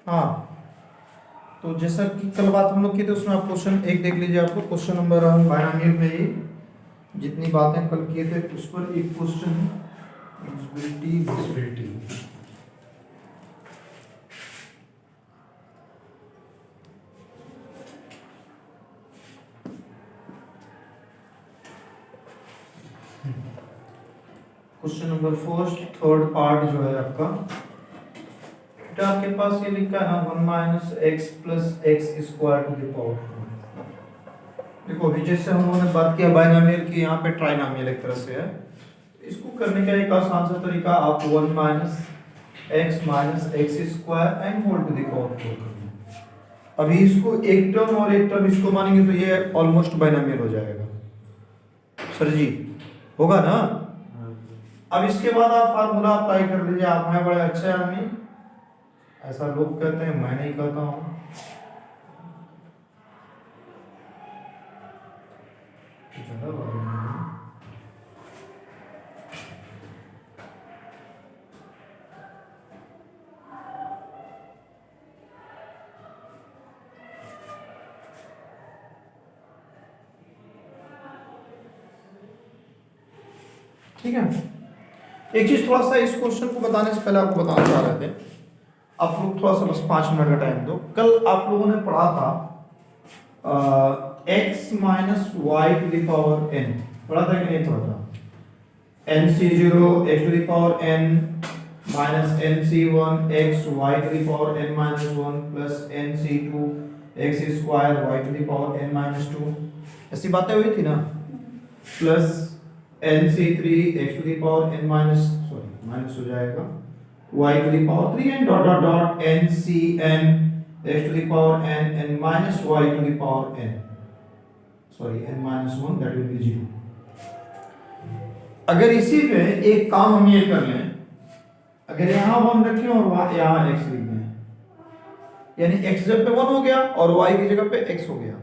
हाँ, तो जैसा कि कल बात हम लोग की थी उसमें आप क्वेश्चन एक देख लीजिए। आपको क्वेश्चन नंबर बायनॉमियल में ही जितनी बातें कल किए थे उस पर एक question divisibility divisibility. Question number first third part जो है आपका, आपके पास ये लिखा है ना 1 minus x plus x square to the power 4। देखो अभी जैसे हम लोगों ने बात किया बायनॉमियल की, यहाँ पे ट्राइनॉमियल एक तरह से है। इसको करने का एक आसान सा तरीका, आप 1 minus x square and whole to the power 4 करना। अभी इसको एक टर्म और एक टर्म इसको मानेंगे तो ये ऑलमोस्ट बायनॉमियल हो जाएगा। सर जी होगा ना? अब इसके बाद आप फार्मूला अप्लाई कर लीजिए। आप हैं बड़े अच्छे आदमी, ऐसा लोग कहते हैं, मैं नहीं कहता हूं। ठीक है, एक चीज थोड़ा सा इस क्वेश्चन को बताने से पहले आपको बताना चाह रहे थे। आप लोग थोड़ा सा बस 5 मिनट का टाइम दो। कल आप लोगों ने पढ़ा था x minus y to the power n, पढ़ा था कि नहीं पढ़ा था? nc0 x to the power n minus nc1 x y to the power n minus 1 plus nc2 x square y to the power n minus 2, ऐसी बातें हुई थी ना। Plus nc3 x to the power n minus minus हो जाएगा y to the power 3 and dot dot dot ncn x to the power n minus y to the power n n minus 1 that will be 0। अगर इसी में एक काम हम ये कर लें, अगर यहाँ 1 रखें और यहाँ x लिख दें, यानी x जगह पे 1 हो गया और y की जगह पे x हो गया,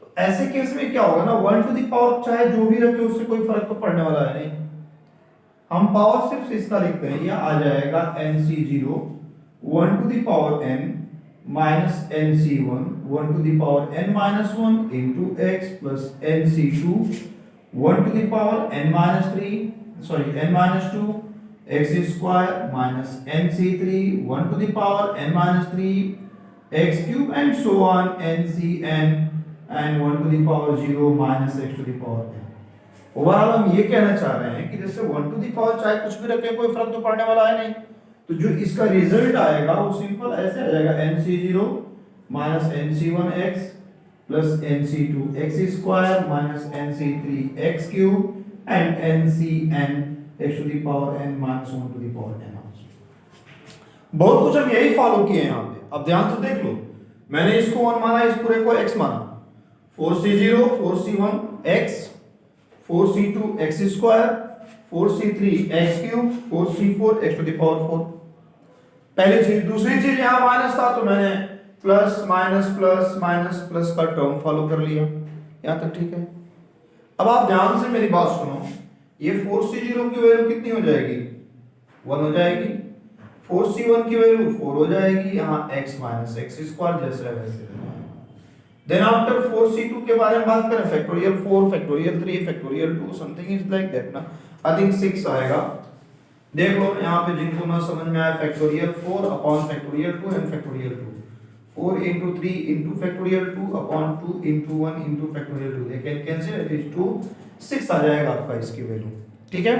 तो ऐसे केस में क्या होगा ना, 1 टू द पावर चाहे जो भी रखे उससे कोई फर्क तो पड़ने वाला है नहीं। हम पावर सिर्फ इसका लिखते हैं, यह आ जाएगा nc0 1 to the power n minus nc1 1 to the power n minus 1 into x plus nc2 1 to the power n minus 3 n minus 2 x square minus nc3 1 to the power n minus 3 x cube and so on ncn and 1 to the power 0 minus x to the power n। Overall हम ये कहना चाह रहे हैं कि जैसे 1 to the power चाहे कुछ भी रखे कोई फर्क तो पड़ने वाला है नहीं। तो जो इसका रिजल्ट आएगा वो सिंपल ऐसे आ जाएगा nc0 minus nc1x plus nc2 x square minus nc3 x cube and ncn x to the power n minus 1 to the power n। बहुत कुछ हम यही फॉलो किए यहाँ पे। अब ध्यान से देख लो, मैंने इसको 1 माना, इस पूरे को x माना। 4c0 4c1 x 4c2 x square 4c3 x cube 4c4 x to the power 4। पहली चीज। दूसरी चीज, यहां माइनस था तो मैंने plus minus plus minus plus का टर्म फॉलो कर लिया। यहां तक ठीक है। अब आप ध्यान से मेरी बात सुनो, ये 4c0 की वैल्यू कितनी हो जाएगी? 1 हो जाएगी। 4c1 की वैल्यू 4 हो जाएगी। यहां x माइनस x स्क्वायर जैसे है वैसे रहेगा। देन आफ्टर 4c2 के बारे में बात करें, factorial 4 factorial 3 factorial 2 something is like that ना। आई थिंक 6 आएगा। देख लो यहाँ पे जिनको ना समझ में आया, factorial 4 upon factorial 2 and factorial 2 4 into 3 into factorial 2 upon 2 into 1 into factorial 2 they can cancel, it is 2 6 आ जाएगा आपका इसकी वैल्यू। ठीक है,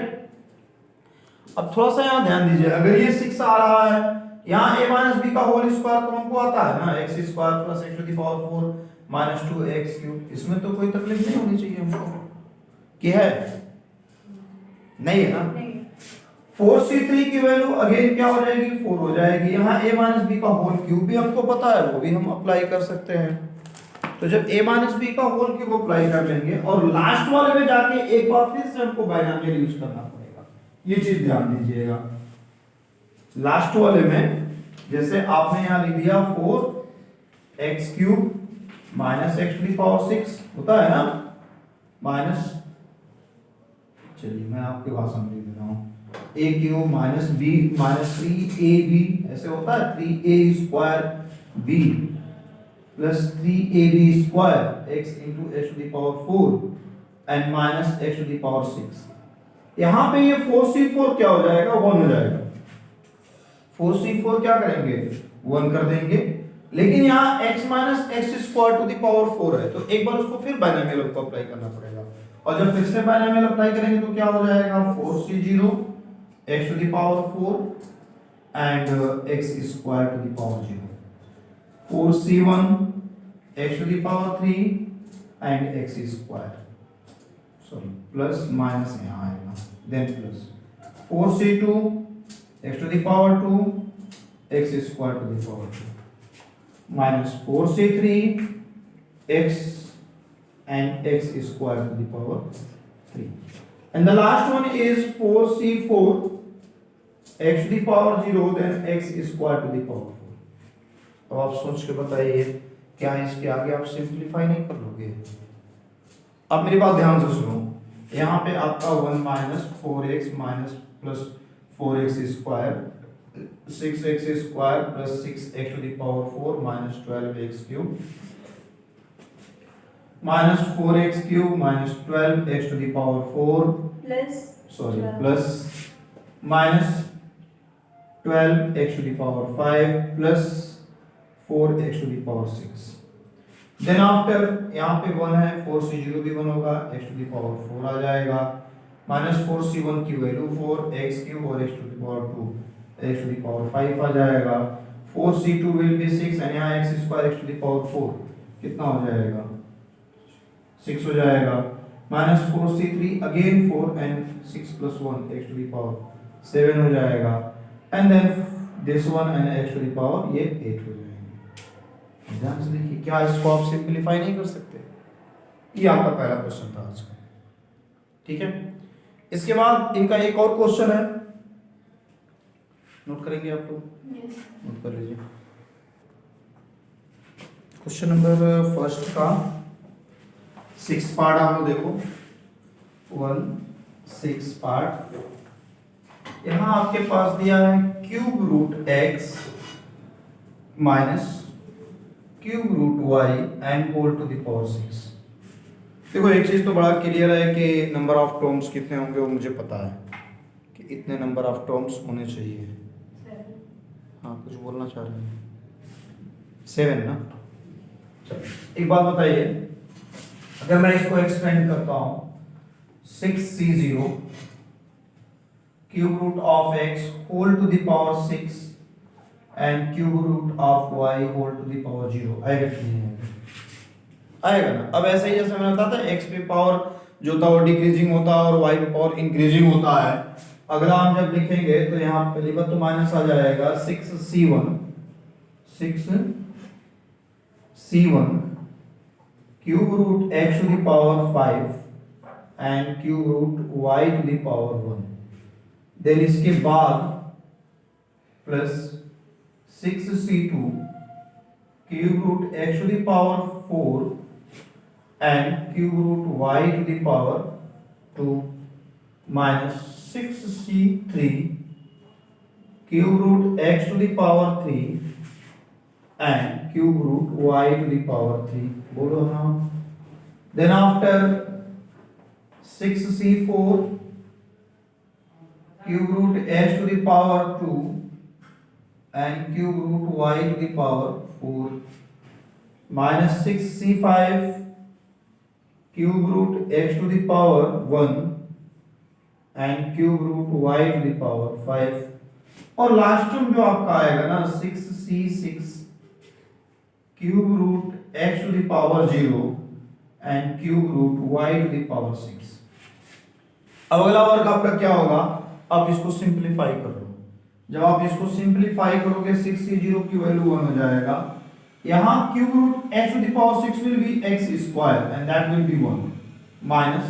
अब थोड़ा सा यहाँ ध्यान दीजिए। अगर ये 6 आ रहा है, यहाँ a माइनस b का होल स्क्वायर तो हमको आता है ना, x square plus x to the power 4 minus 2x cube. इसमें तो कोई तकलीफ नहीं होनी चाहिए हमको, कि है नहीं है ना। 4c3 की वैल्यू अगेन क्या हो जाएगी? 4 हो जाएगी। यहाँ a माइनस बी का होल क्यूब भी हमको पता है, वो भी हम अप्लाई कर सकते हैं। तो जब a माइनस बी का होल क्यूब अप्लाई कर लेंगे और लास्ट वाले में जाके एक बार फिर से हमको बाइनॉमियल यूज करना पड़ेगा, ये चीज ध्यान दीजिएगा। लास्ट वाले में जैसे आपने यहाँ लिख दिया 4x cube minus x to the power 6 होता है ना, माइनस, चलिए मैं आपके भाषा में लिख देता हूँ a cube minus b minus 3ab, ऐसे होता है 3a square b plus 3ab square x into x to the power 4 and minus x to the power 6। यहाँ पे ये 4c4 क्या हो जाएगा, 1 हो जाएगा। 4c4 क्या करेंगे, 1 कर देंगे, लेकिन यहाँ x minus x square to the power 4 है, तो एक बार उसको फिर बाइनोमियल को अप्लाई करना पड़ेगा, और जब फिर से बाइनोमियल अप्लाई करेंगे तो क्या हो जाएगा, 4c0 x to the power 4 and x square to the power 0, 4c1 x to the power 3 and x square, sorry plus minus यहाँ आएगा, then plus 4c2 x to the power 2 x square to the power 2 minus 4c3 x and x square to the power 3, and the last one is 4c4 x to the power 0 then x square to the power 4। अब आप सोच के बताइए क्या इसके आगे आप simplify नहीं कर लोगे? अब मेरी बात ध्यान से सुनो, यहाँ पे आपका 1 minus 4x minus plus 4x square 6x square plus 6x to the power 4 minus 12x cube minus 4x cube minus 12x to the power 4 plus minus 12x to the power 5 plus 4x to the power 6। Then after यहाँ पे 1 है, 4c0 भी 1 होगा, x to the power 4 आ जाएगा, माइनस 4c1 की value 4 x cube और x to the power 2 x to the power 5 आ जाएगा, 4c2 will be 6 and यहाँ x square x to the power 4 कितना हो जाएगा, 6 हो जाएगा, minus 4c3 again 4 and 6 plus 1 x to the power 7 हो जाएगा, and then this one and x to the power ये 8 हो जाएंगे। ध्यान से देखिए, क्या इसको आप सिंप्लीफाई नहीं कर सकते? ये आपका पहला क्वेश्चन था आज का, ठीक है। इसके बाद इनका एक और क्वेश्चन है, नोट करेंगे आप लोग? नोट कर लीजिए। क्वेश्चन नंबर फर्स्ट का 6 पार्ट आप लोग देखो, 6 पार्ट। यहाँ आपके पास दिया है cube root x minus cube root y and whole to the power 6। देखो एक चीज तो बड़ा क्लियर है कि नंबर ऑफ टर्म्स कितने होंगे वो मुझे पता है कि इतने नंबर ऑफ टर्म्स होने चाहिए। हाँ कुछ बोलना चाह रहे हैं? 7 ना। चलो एक बात बताइए, अगर मैं इसको एक्सपेंड करता हूं 6c0 cube root of x whole to the power 6 and cube root of y whole to the power 0 आएगा कि नहीं आएगा? आएगा ना। अब ऐसे ही जैसे मैंने बताया था x पे पावर जो था वो डिक्रीजिंग होता है और y पे पावर इंक्रीजिंग होता है। अगला हम जब लिखेंगे तो यहाँ पहली बात तो माइनस आ जाएगा 6c1 cube root x to the power 5 and cube root y to the power 1, then इसके बाद plus 6c2 cube root x to the power 4 and cube root y to the power 2 minus 6c3 cube root x to the power 3 and cube root y to the power 3। बोलो ना। Then after 6c4 cube root x to the power 2 and cube root y to the power 4 minus 6c5 cube root x to the power 1 and cube root y to the power 5, और last term जो आपका आएगा ना 6c6 cube root x to the power 0 and cube root y to the power 6। अब अगला वर्ग आपका क्या होगा, आप इसको सिंप्लीफाई कर लो। जब आप इसको सिंप्लीफाई करोगे 6c0 की वैल्यू 1 हो जाएगा, यहाँ cube root x to the power 6 will be x square and that will be 1 minus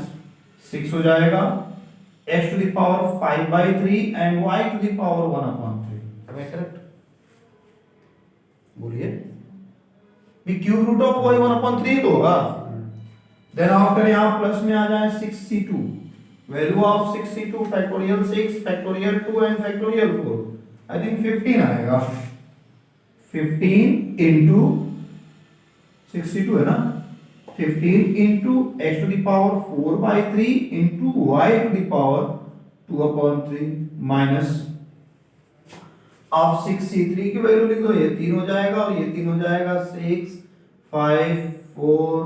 6 हो जाएगा x टू द पावर 5/3 एंड y टू द पावर 1/3। है करेक्ट? बोलिए भी क्यूब रूट ऑफ y 1/3 तो होगा। देन आफ्टर यहाँ प्लस में आ जाए 6c2 value of 62 factorial 6 factorial 2 and factorial 4 I think 15 आएगा। 15 इंटू 62 है ना, 15 into x to the power 4 by 3 into y to the power 2/3 minus आप 63 की वैल्यू लिख दो, ये 3 हो जाएगा और ये 3 हो जाएगा, 6 5 4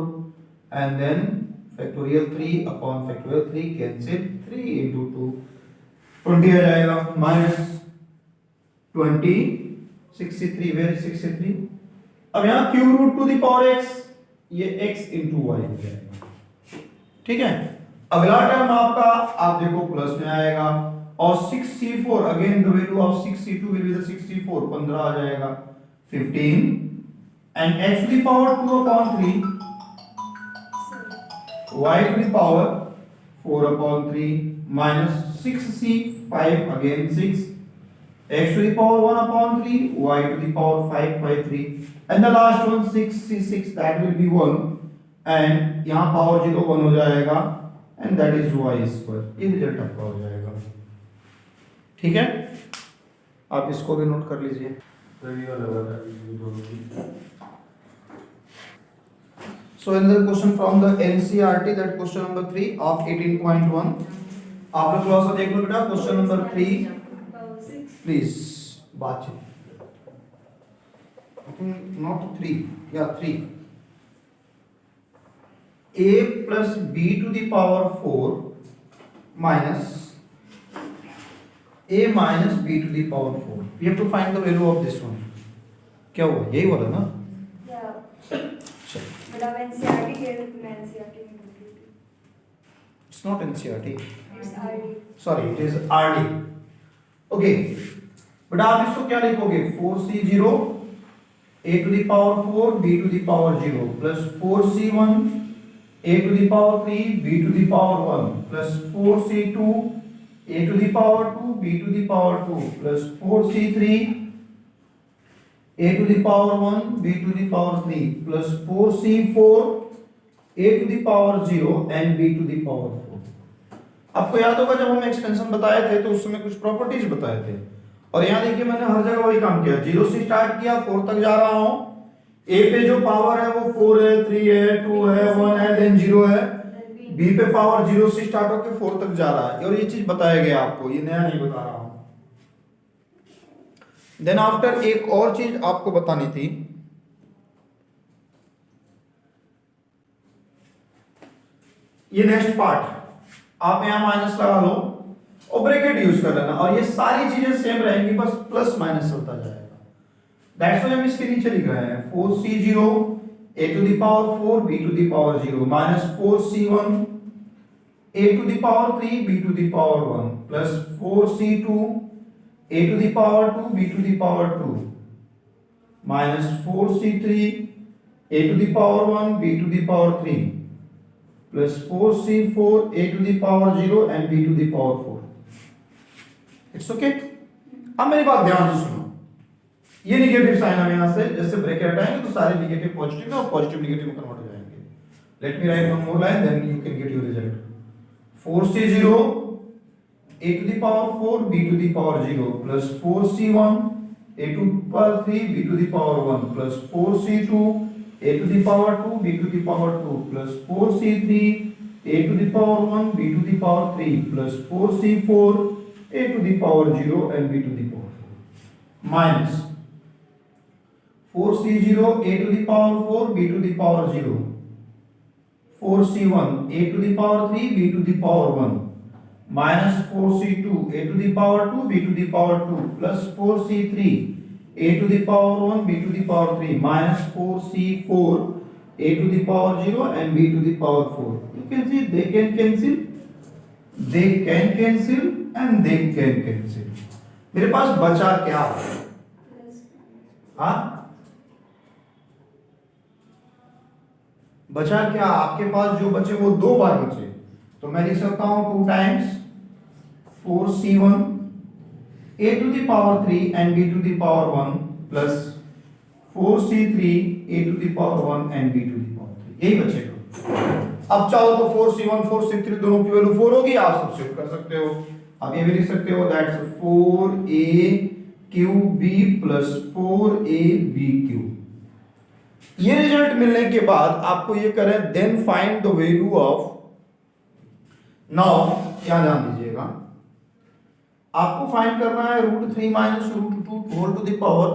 and then factorial 3 upon factorial 3 cancel, 3 into 2 20 आ जाएगा, माइनस 20 63 वेरी 63। अब यहाँ cube root to the power x, ये x इंटू वाई हो जाएगा, ठीक है। अगला टर्म आपका आप देखो प्लस में आएगा और 64 again the value of 62 will be the 64 15 आ जाएगा, 15 and x to the power 2/3 y to the power 4/3 minus 6c 5 again 6 x to the power 1/3 y to the power 5/3 and the last one 6c6 that will be 1 and यहाँ power 0 1 हो जाएगा and that is y square, ये result आपका हो जाएगा, ठीक है। आप इसको भी नोट कर लीजिए। So another question from the NCERT, that question number 3 of 18.1 आप लोग थोड़ा सा देख लो बेटा, क्वेश्चन नंबर 3 प्लीज बातचीत, नॉट 3 या 3 a plus b to the power 4 minus a minus b to the power 4, we have to find the value of this one, क्या हुआ यही वाला ना, मतलब NCERT के में NCERT में it's not NCERT, it's RD, sorry it is RD, okay। But आप इसको क्या लिखोगे, 4c0 a to the power 4 b to the power 0 plus 4c1 a to the power 3 b to the power 1 plus 4c2 a to the power 2 b to the power 2 plus 4c3 a to the power 1 b to the power 3 plus 4c4 a to the power 0 and b to the power 4। आपको याद होगा जब हम expansion बताए थे तो उस समय कुछ प्रॉपर्टीज बताए थे, और यहाँ देखिए मैंने हर जगह वही काम किया, 0 से स्टार्ट किया 4 तक जा रहा हूँ, a पे जो पावर है वो 4 है 3 है 2 है 1 है देन 0 है, b पे पावर 0 से स्टार्ट होकर 4 तक जा रहा है, और ये चीज बताया गया आपको, ये नया नहीं बता रहा हूँ। देन आफ्टर एक और चीज आपको बतानी थी, ये नेक्स्ट पार्ट आप यहाँ माइनस लगा लो और ब्रैकेट यूज कर लेना, और ये सारी चीजें सेम रहेंगी, बस प्लस माइनस होता जाएगा। दैट्स व्हाई हम इसके नीचे लिख रहे हैं 4c0 a to the power 4 b to the power 0 minus 4c1 a to the power 3 b to the power 1 plus 4c2 a to the power 2 b to the power 2 minus 4c3 a to the power 1 b to the power 3 plus 4c4 a to the power 0 and b to the power 4। It's okay. अब मेरी बात ध्यान से सुनो, ये negative sign हम यहां से जैसे ब्रैकेट हटाएंगे तो सारे निगेटिव पॉजिटिव में और पॉजिटिव निगेटिव में कन्वर्ट हो जाएंगे। Let me write one more line then you can get your result. 4c0 a to the power 4 b to the power 0 plus 4c1 a to the power 3 b to the power 1 plus 4c2 a to the power 2 b to the power 2 plus 4c3 a to the power 1 b to the power 3 plus 4c4 a to the power 0 and b to the power 4 minus 4c0 a to the power 4 b to the power 0 4c1 a to the power 3 b to the power 1 minus 4c2 a to the power 2 b to the power 2 plus 4c3 a to the power 1 b to the power 3 minus 4c4 a to the power 0 and b to the power 4। You can see they can cancel and they can cancel। मेरे पास बचा क्या, हाँ बचा क्या, आपके पास जो बचे वो 2 बार बचे, तो मैं लिख सकता हूं 2 times 4c1 a to the power 3 and b to the power 1 plus 4c3 a to the power 1 and b to the power 3, यही बचेगा। अब चाहो तो 4c1 4c3 दोनों की वैल्यू 4 होगी, आप सब्स्टिट्यूट कर सकते हो। अब ये भी लिख सकते हो दैट्स 4a⁴b प्लस 4ab⁴। ये रिजल्ट मिलने के बाद आपको ये करें then find the value of, now क्या ध्यान दीजिएगा, आपको फाइंड करना है √3 minus √2 whole to the power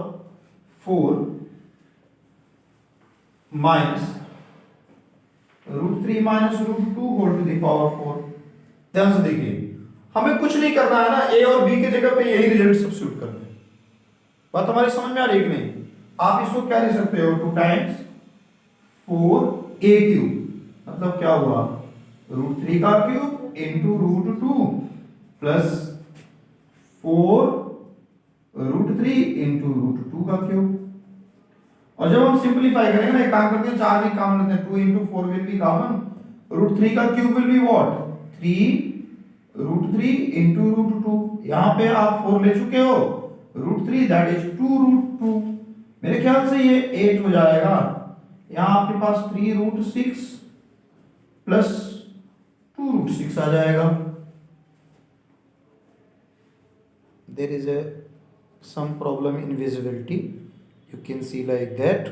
4 minus √3 minus √2 whole to the power 4। ध्यान से देखिए, हमें कुछ नहीं करना है ना, ए और बी की जगह पे यही रिजल्ट सब्स्टिट्यूट करना है। बात हमारी समझ में आ रही है कि नहीं? आप इसको क्या लिख सकते हो, 2 टाइम्स 4a⁵, मतलब क्या हुआ, √3 का क्यूब इंटू √2 प्लस 4√3 इंटू √2 का क्यूब। और जब हम सिंपलीफाई करेंगे ना, एक काम करते हैं, 4 भी काम लेते हैं, 2 इंटू 4 विल बी कॉमन, √3 का cube will be what, 3√3 into √2। यहां पे आप 4 ले चुके हो, √3 दैट इज 2√2, मेरे ख्याल से ये 8 हो जाएगा। यहां आपके पास 3√6 प्लस 2√6 आ जाएगा। There is a some problem in visibility, you can see like that.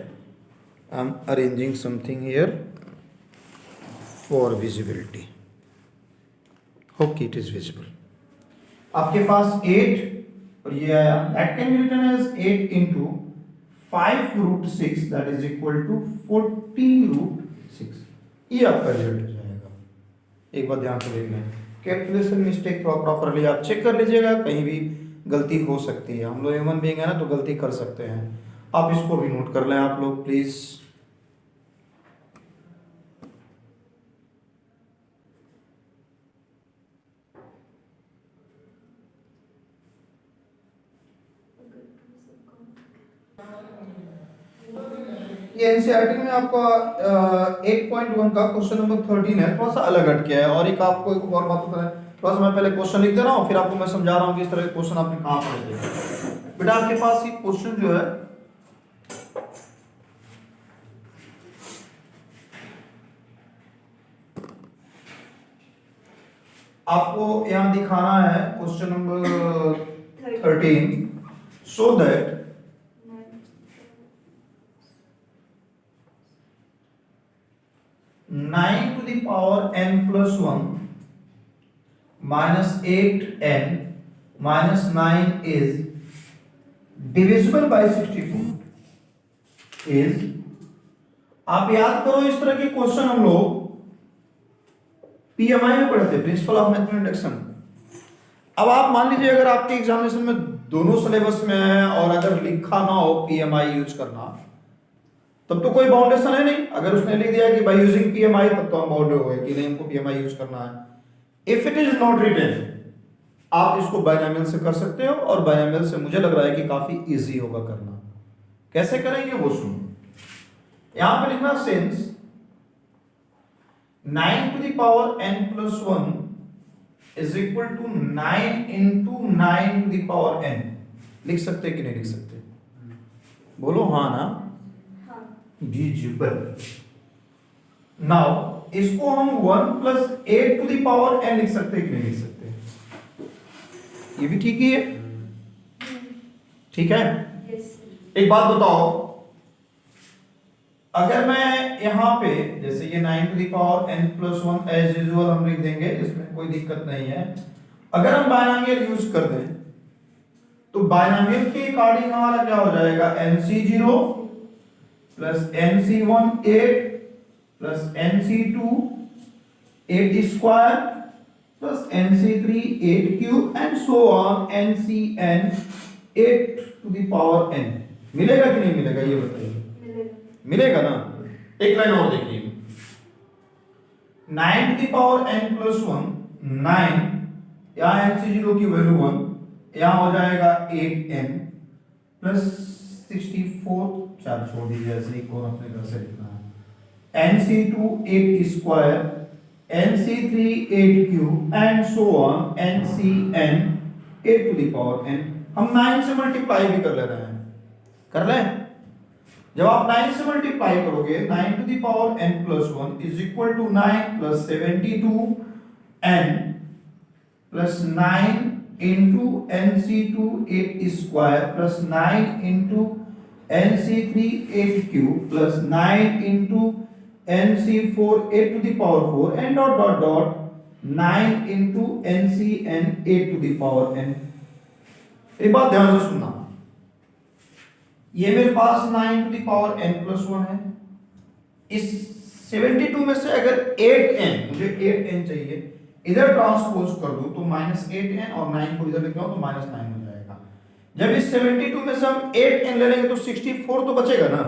I'm arranging something here for visibility. Okay, it is visible. आपके पास 8 और ये आया, that can be written as 8 into 5√6 that is equal to 40√6। ये आपका result हो जाएगा। एक बार ध्यान से देख लें, कैलकुलेशन मिस्टेक प्रॉपरली आप चेक कर लीजिएगा, कहीं भी गलती हो सकती है, हम लोग ह्यूमन बीइंग है ना, तो गलती कर सकते हैं। आप इसको भी नोट कर लें आप लोग प्लीज। ये एनसीईआरटी में आपका 8.1 का क्वेश्चन नंबर 13 है, थोड़ा सा अलग हट गया है। और एक आपको एक और बात बता रहा है, थोड़ा सा मैं पहले क्वेश्चन लिख दे रहा हूँ, फिर आपको मैं समझा रहा हूँ कि इस तरह के क्वेश्चन आपने कहाँ पढ़े थे। बेटा आपके पास ये क्वेश्चन जो है, आपको यहाँ दिखाना है question number 13, so that nine to the power n plus 1 minus 8n minus 9 is divisible by 64 is. आप याद करो, इस तरह के क्वेश्चन हम लोग पीएमआई में पढ़ते हैं, प्रिंसिपल ऑफ मैथमेटिक्स इंट्रोडक्शन। अब आप मान लीजिए अगर आपके एग्जामिनेशन में दोनों सिलेबस में है और अगर लिखा ना हो पीएमआई यूज करना, तब तो कोई बाउंडेशन है नहीं। अगर उसने लिख दिया कि बाय यूजिंग पीएमआई, तब तो हम बाउंडेड हो गए कि नहीं, हमको पीएमआई यूज करना है। If it is not written, आप इसको बायनॉमियल से कर सकते हो, और बायनॉमियल से मुझे लग रहा है कि काफी इजी होगा करना। कैसे करेंगे वो सुनो, यहां पे लिखना since 9 to the power n plus 1 is equal to 9 into 9 to the power n। लिख सकते कि नहीं लिख सकते, बोलो हाँ ना, डिविजिबल। नाउ इसको हम 1 plus 8 to the power n लिख सकते कि नहीं लिख सकते, ये भी ठीक ही है, ठीक है। एक बात बताओ, अगर मैं यहां पे जैसे ये 9 to the power n plus 1 as usual हम लिख देंगे, इसमें कोई दिक्कत नहीं है। अगर हम बायनॉमियल यूज कर दें तो बायनॉमियल के अकॉर्डिंग हमारा क्या हो जाएगा, nc0 plus nc1 8 plus nc2 8 square plus nc3 8 cube and so on ncn 8 to the power n। मिलेगा कि नहीं मिलेगा, ये बताइए। मिलेगा ना। एक लाइन और देखिए, 9 to the power n plus 1 9, यहाँ nc0 की वैल्यू 1, यहाँ हो जाएगा 8n प्लस 64, चार छोड़ दीजिए ऐसे ही, कौन अपने घर से लिखना है, nc2 8 square nc3 8 cube and so on ncn 8 to the power n। हम 9 से मल्टीप्लाई भी कर ले रहे हैं, कर लें। जब आप 9 से मल्टीप्लाई करोगे 9 to the power n plus 1 is equal to 9 plus 72n plus 9 into nc2 8 square plus 9 into nc3 8 cube plus 9 into nc4 8 to the power 4 and dot dot dot 9 into ncn 8 to the power n। एक बात ध्यान से सुनना, ये मेरे पास 9 to the power n plus 1 है। इस 72 में से अगर 8n, मुझे 8n चाहिए, इधर ट्रांसपोज कर दूं तो -8n और 9 को इधर लेके आऊं तो -9 हो जाएगा। जब इस 72 में से हम 8n ले लेंगे तो 64 तो बचेगा ना।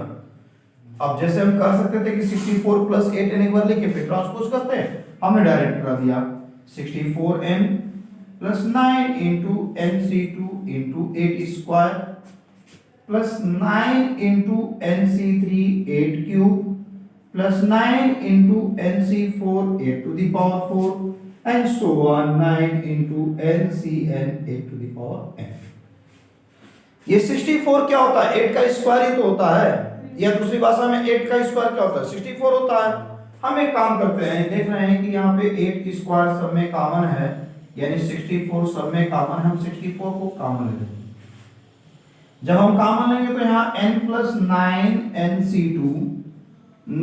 अब जैसे हम कर सकते थे कि 64 प्लस 8n एक बार लेके फिर ट्रांसपोज करते हैं, हमने डायरेक्ट करा दिया 64n plus 9 into nc2 into 8 square plus 9 into nc3 8 cube plus 9 into nc4 8 to the power 4 and so on 9 into ncn 8 to the power n। ये 64 क्या होता है? 8 का स्क्वायर ही तो होता है, या दूसरी भाषा में 8 का स्क्वायर क्या होता है? 64 होता है। हम एक काम करते हैं, देख रहे हैं कि यहाँ पे 8 की स्क्वायर सब में कॉमन है, यानी 64 सब में कॉमन है, हम 64 को कॉमन ले लेंगे। जब हम कॉमन लेंगे तो यहाँ n plus 9 nc2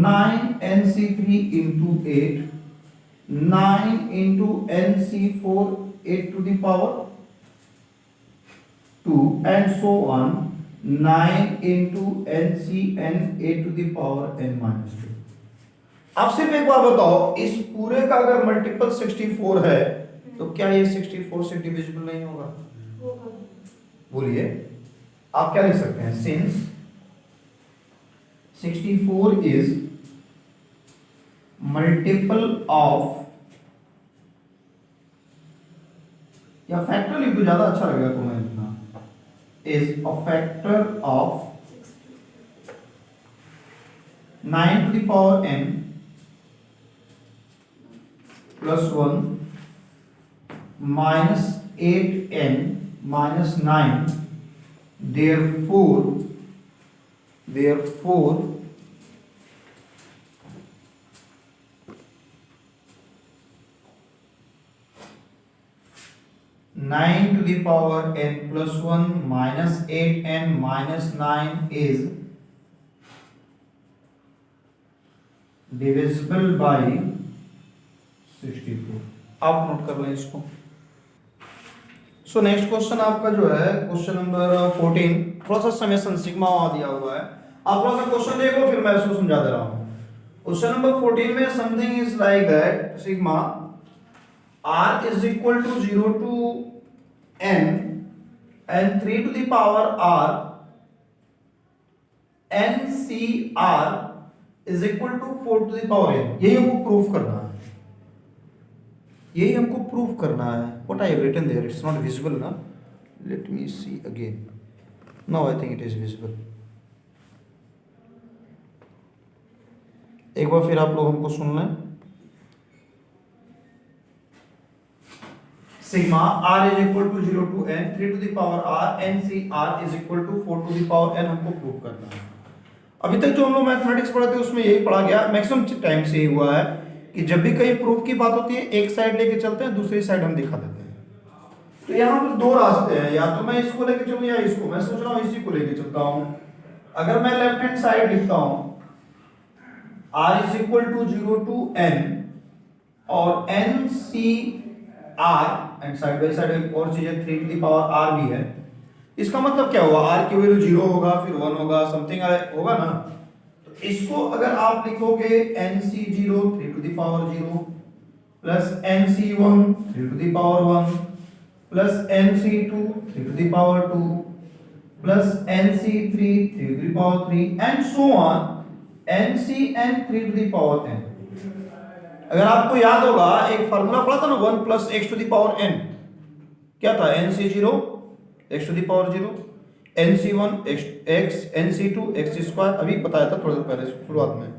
9 nc3 into 8 9 into nc4 8 to the power 2 and so on 9 into ncn 8 to the power n minus 2। अब सिर्फ एक बार बताओ, इस पूरे का अगर मल्टीपल 64 है तो क्या ये 64 से डिविजिबल नहीं होगा? बोलिए, आप क्या लिख सकते हैं? सिंस 64 इज मल्टीपल ऑफ, या फैक्टर लिख तो ज्यादा अच्छा लगेगा तुम्हें लिखना, is a factor of 9 to the power n plus 1 minus 8n minus 9, therefore 9 to the power n plus 1 minus 8n minus 9 is divisible by 64। आप नोट कर लें इसको। सो नेक्स्ट क्वेश्चन आपका जो है क्वेश्चन नंबर 14, थोड़ा सा समेशन सिग्मा दिया हुआ है, आप थोड़ा सा क्वेश्चन देखो फिर मैं इसको समझा दे रहा हूं। क्वेश्चन नंबर 14 में something is like that sigma r is equal to 0 to n and 3 to the power r n c r is equal to 4 to the power n। यही हमको प्रूफ करना है, यही हमको प्रूफ करना है। What I have written there, it's not visible ना? Let me see again. Now I think it is visible. एक बार फिर आप लोग हमको सुन लें। Sigma r is equal to 0 to n 3 to the power r n c r is equal to 4 to the power n हमको proof करना है। अभी तक जो हम लोग मैथमेटिक्स पढ़े थे उसमें यही पढ़ा गया, मैक्सिमम टाइम से ही हुआ है कि जब भी कहीं प्रूफ की बात होती है एक साइड लेके चलते हैं, दूसरी साइड हम दिखा देते हैं। तो यहाँ पर दो रास्ते हैं, या तो मैं इसको लेके चलूँ या इसको। मैं सोच रहा हूँ इसी को लेके चलता हूँ। अगर मैं लेफ्ट हैंड साइड लिखता हूँ r is equal to 0 to n और n c r and side by side एक और चीज है 3 टू द पावर r भी है। इसका मतलब क्या हुआ? r की वैल्यू 0 होगा, फिर 1 होगा, समथिंग होगा ना। तो इसको अगर आप लिखोगे nc0 3 to the power 0 plus nc1 3 to the power 1 plus nc2 3 to the power 2 plus nc3 3 to the power 3 and so on ncn 3 to the power n। अगर आपको याद होगा एक फार्मूला पढ़ा था ना 1 plus x to the power n, क्या था? nc0 x to the power 0 nc1 x nc2 x square, अभी बताया था थोड़ी देर पहले शुरुआत में।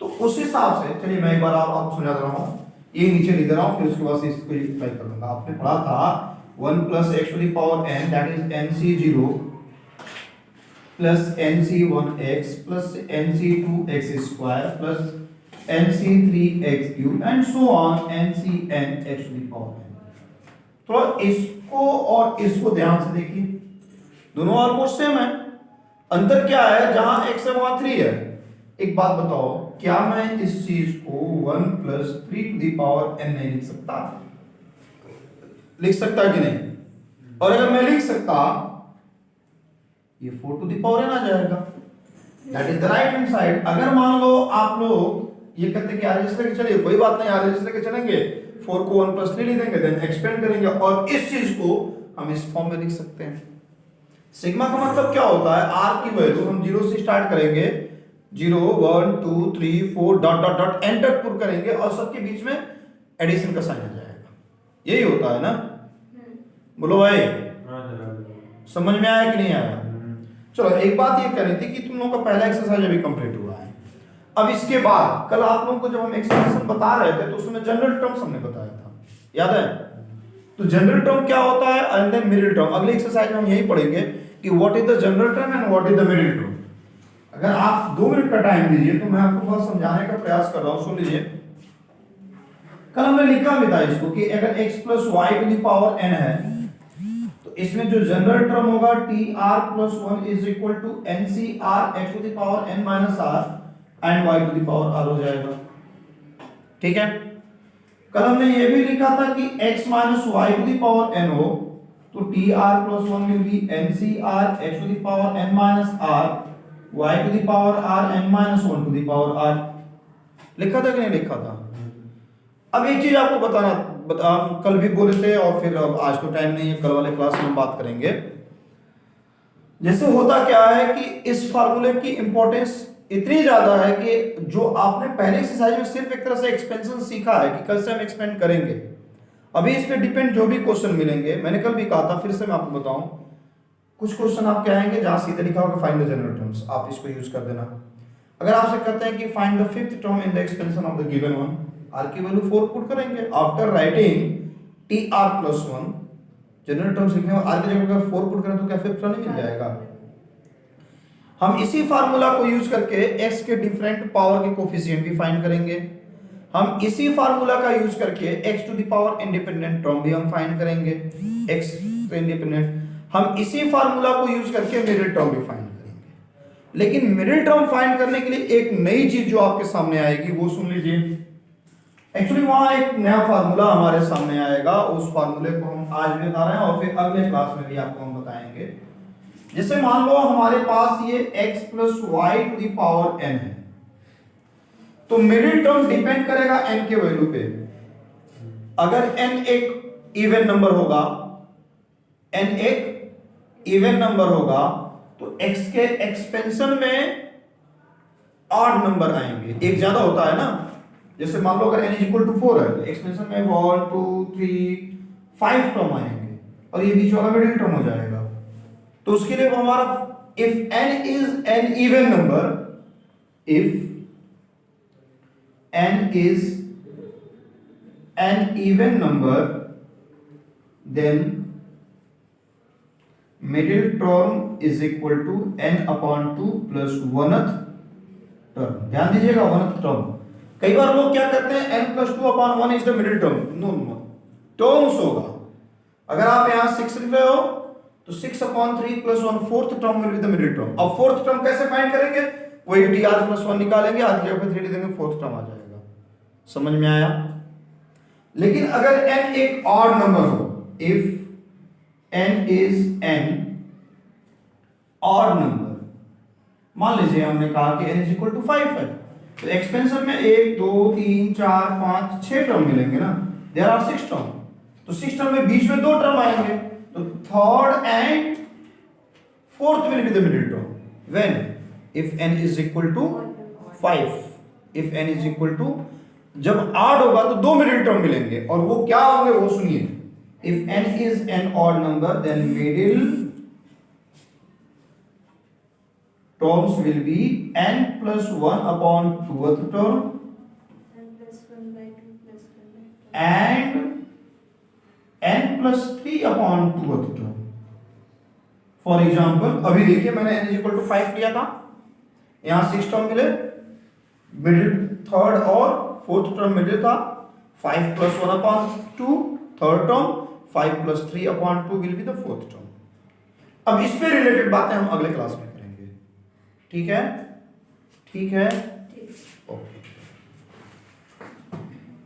तो उस हिसाब से चलिए मैं एक बार आपको समझा दे रहा हूँ, ये नीचे लिख दे रहा हूँ, फिर उसके बाद इसको अप्लाई कर दूंगा। आपने पढ़ा था 1 plus x to the power n that is nc0 plus nc1x plus nc2x square plus nc3x cube and so on ncn x to the power n। तो इसको और इसको ध्यान से देखिए, दोनों ऑलमोस्ट सेम है। अंतर क्या है, जहां x है वहां 3 है। एक बात बताओ, क्या मैं इस चीज को 1 plus 3 to the power n नहीं लिख सकता? लिख सकता कि नहीं? और अगर मैं लिख सकता, ये 4 टू द पावर n आ जाएगा। That is the right hand side. अगर मान लो आप लोग ये कहते कि आर लेके चलिए, कोई बात नहीं, आर लेके चलेंगे, 4 को 1 प्लस 3 लिख देंगे, देन एक्सपेंड करेंगे और इस चीज को हम इस फॉर्म में लिख सकते हैं। सिग्मा का मतलब क्या होता है, आर की वैल्यू हम 0 से स्टार्ट करेंगे, 0 1 2 3 4 डॉट डॉट डॉट एन तक पुट करेंगे और सबके बीच में एडिशन का साइन आ जाएगा। यही होता है ना? बोलो भाई, समझ में आया कि नहीं आया? चलो, एक बात ये कह रही थी कि तुम लोगों का पहला एक्सरसाइज अभी कंप्लीट हुआ है। अब इसके बाद कल आप लोगों को जब हम एक्सप्रेशन बता रहे थे तो उसमें जनरल टर्म्स हमने बताया था, याद है? तो जनरल टर्म क्या होता है एंड देन मिडिल टर्म। अगले एक्सरसाइज में हम यही पढ़ेंगे कि what is the general term and what is the middle term. अगर आप 2 मिनट का टाइम दीजिए तो मैं आपको बहुत समझाने का प्रयास कर रहा हूं, सुन लीजिए। कल हमने लिखा भी था इसको कि अगर x plus y to the power n है तो इसमें जो जनरल टर्म होगा tr plus 1 is equal to ncr x to the power n minus r and y to the power r हो जाएगा। ठीक है? कल हमने ये भी लिखा था कि x minus y to the power n हो तो tr plus 1 will be ncr x to the power n minus r y to the power r n minus 1 to the power r। लिखा था कि नहीं लिखा था? अब एक चीज आपको बताना कल भी बोले थे और फिर अब आज तो टाइम नहीं है, कल वाले क्लास में हम बात करेंगे। जैसे होता क्या है कि इस फार्मूले की इंपॉर्टेंस इतनी ज्यादा है कि जो आपने पहले एक्सरसाइज में सिर्फ एक तरह से एक्सपेंशन सीखा है कि कल से हम एक्सपेंड करेंगे, अभी इस पे डिपेंड जो भी क्वेश्चन मिलेंगे, मैंने कल भी कहा था, फिर से मैं आपको बताऊं, कुछ क्वेश्चन आपके आएंगे जहां सीधे लिखा होगा फाइंड द जनरल टर्म्स, आप इसको यूज कर देना। अगर आपसे कहते हैं कि find the fifth term in the expansion of the given one, r की वैल्यू 4 पुट करेंगे after writing tr plus 1, general terms लिखने में r की जगह अगर 4 पुट करें तो क्या फिफ्थ टर्म मिल जाएगा। हम इसी फार्मूला को यूज करके x के डिफरेंट पावर के कोफिशिएंट भी फाइंड करेंगे। हम इसी फार्मूला का यूज करके x to the power independent term भी हम फाइंड करेंगे, x तो इंडिपेंडेंट। हम इसी फार्मूला को यूज करके मिडिल टर्म भी फाइंड करेंगे। लेकिन मिडिल टर्म फाइंड करने के लिए एक नई चीज जो आपके सामने आएगी वो सुन लीजिए। एक्चुअली वहां एक नया फार्मूला हमारे सामने आएगा, उस फार्मूले को हम आज भी बता रहे हैं और फिर अगले क्लास में भी आपको हम बताएंगे। जैसे मान लो हमारे पास ये x plus y to the power n है, तो मिडिल टर्म डिपेंड करेगा n के वैल्यू पे। अगर n एक इवन नंबर होगा, n एक इवन नंबर होगा तो x के एक्सपेंशन में ऑड नंबर आएंगे, एक ज्यादा होता है ना। जैसे मान लो अगर n इज इक्वल टू 4 है तो एक्सपेंशन में 1 2 3 5 टर्म आएंगे और ये बीच वाला मिडिल टर्म हो जाएगा। तो उसके लिए हमारा if n is N even number, if n is an even number then middle term is equal to n upon 2 plus 1th term। ध्यान दीजिएगा 1th term। कई बार लोग क्या करते हैं n plus 2 upon 1 is the middle term। No no, terms होगा। अगर आप यहां 6 लिख रहे हो तो 6 upon 3 plus 1 4th term will be the middle term। अब 4th term कैसे फाइंड करेंगे? वही tr plus 1 निकालेंगे, आगे जगह पे 3 लिख देंगे, 4th term आ जाएगा। समझ में आया? लेकिन अगर n एक ऑड नंबर हो, if n is an odd number, मान लीजिए हमने कहा कि n इज इक्वल टू 5 है, तो एक्सपेंशन में 1 2 3 4 5 6 टर्म मिलेंगे ना, देयर आर 6 टर्म। तो 6 टर्म में बीच में 2 टर्म आएंगे, तो third and fourth will be the middle term when if n is equal to 5। If n is equal to, जब ऑड होगा तो 2 मिडिल टर्म मिलेंगे और वो क्या होंगे वो सुनिए। If n is an odd number then middle terms will be n plus 1 upon 2th term and n plus 3 upon 2th term। For example अभी देखिए मैंने n इक्वल टू 5 लिया था, यहाँ 6 टर्म मिले, मिडिल थर्ड और फोर्थ टर्म मिडिल था, 5 plus 1 upon 2 third term, 5 plus 3 upon 2 will be the fourth term. अब इस पे रिलेटेड बातें हम अगले क्लास में करेंगे, ठीक है? ठीक है, ओके।